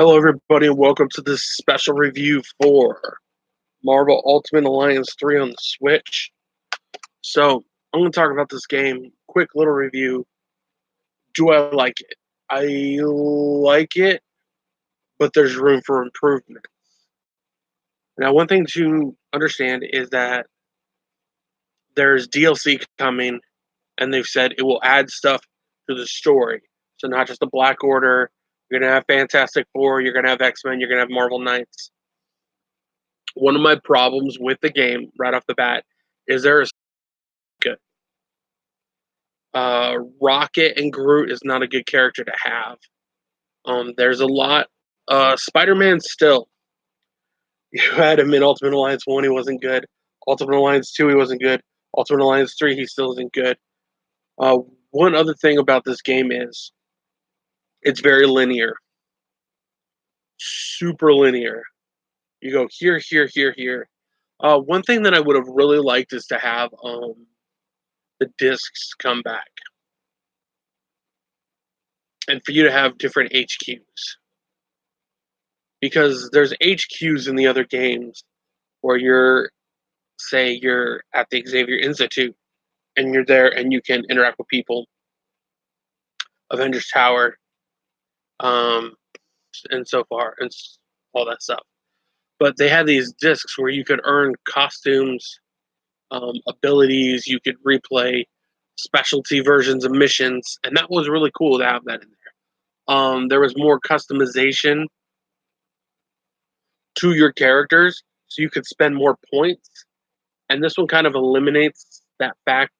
Hello, everybody, and welcome to this special review for Marvel Ultimate Alliance 3 on the Switch. So, I'm going to talk about this game. Quick little review. Do I like it? I like it, but there's room for improvement. Now, one thing to understand is that there's DLC coming, and they've said it will add stuff to the story. So, not just the Black Order, you're going to have Fantastic Four, you're going to have X-Men, you're going to have Marvel Knights. One of my problems with the game right off the bat is there is good. Rocket and Groot is not a good character to have. There's a lot. Spider-Man still. You had him in Ultimate Alliance 1, he wasn't good. Ultimate Alliance 2, he wasn't good. Ultimate Alliance 3, he still isn't good. Uh, One other thing about this game is it's very linear. Super linear. You go here, here, here, here. One thing that I would have really liked is to have the discs come back and for you to have different HQs. Because there's HQs in the other games where you're at the Xavier Institute and you're there and you can interact with people, Avengers Tower, um, and so far, and all that stuff. But they had these discs where you could earn costumes, abilities, you could replay specialty versions of missions, and that was really cool to have that in there. There was more customization to your characters, so you could spend more points. And this one kind of eliminates that fact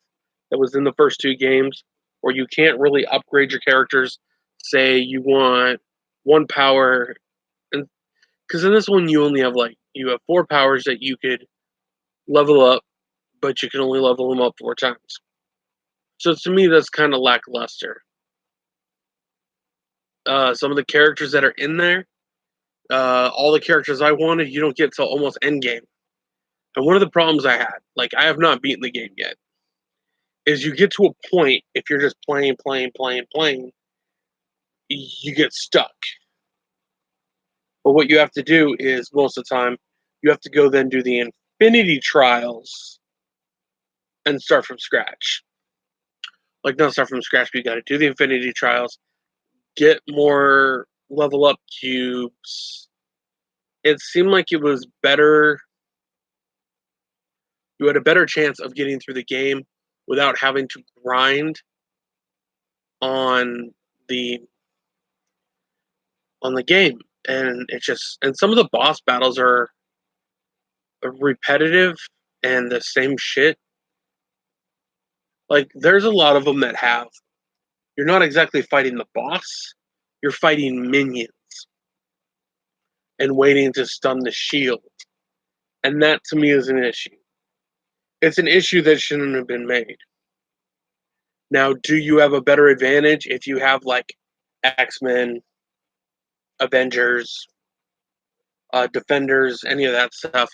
that was in the first two games, where you can't really upgrade your characters. Say you want one power, and because in this one you only have you have four powers that you could level up, but you can only level them up four times. So to me, that's kind of lackluster. Some of the characters that are in there, all the characters I wanted, you don't get till almost end game. And one of the problems I had, I have not beaten the game yet, is you get to a point, if you're just playing, you get stuck. But what you have to do is, most of the time, you have to go then do the Infinity Trials and start from scratch. Not start from scratch, but you got to do the Infinity Trials, get more level up cubes. It seemed like it was better. You had a better chance of getting through the game without having to grind on the game. And some of the boss battles are repetitive and the same shit. There's a lot of them that have, you're not exactly fighting the boss, you're fighting minions and waiting to stun the shield. And that to me is an issue. It's an issue that shouldn't have been made. Now, do you have a better advantage if you have X-Men, Avengers, Defenders, any of that stuff?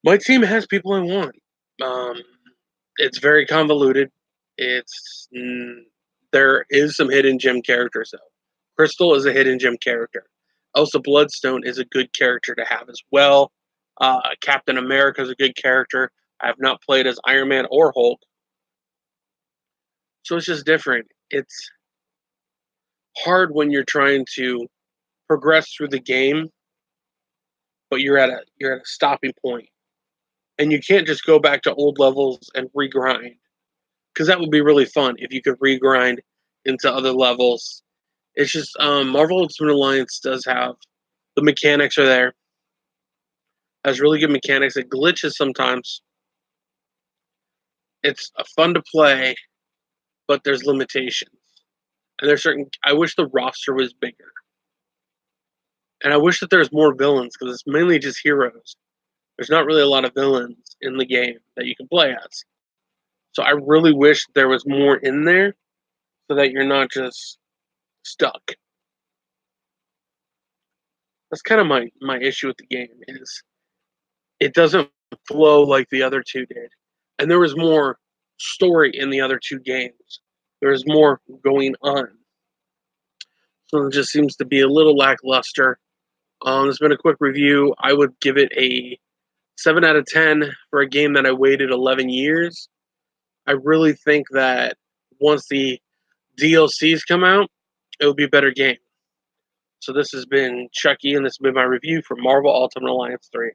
My team has people I want. It's very convoluted. There is some hidden gem characters though. Crystal is a hidden gem character. Elsa Bloodstone is a good character to have as well. Captain America is a good character. I have not played as Iron Man or Hulk, so it's just different. It's hard when you're trying to progress through the game, but you're at a stopping point, and you can't just go back to old levels and regrind, because that would be really fun if you could regrind into other levels. It's just Marvel Ultimate Alliance does have the mechanics are there. Has really good mechanics. It glitches sometimes. It's fun to play, but there's limitations. And there's certain. I wish the roster was bigger, and I wish that there's more villains because it's mainly just heroes. There's not really a lot of villains in the game that you can play as. So I really wish there was more in there, so that you're not just stuck. That's kind of my issue with the game is it doesn't flow like the other two did. And there was more story in the other two games. There was more going on. So it just seems to be a little lackluster. It's been a quick review. I would give it a 7 out of 10 for a game that I waited 11 years. I really think that once the DLCs come out, it will be a better game. So this has been Chucky, and this has been my review for Marvel Ultimate Alliance 3.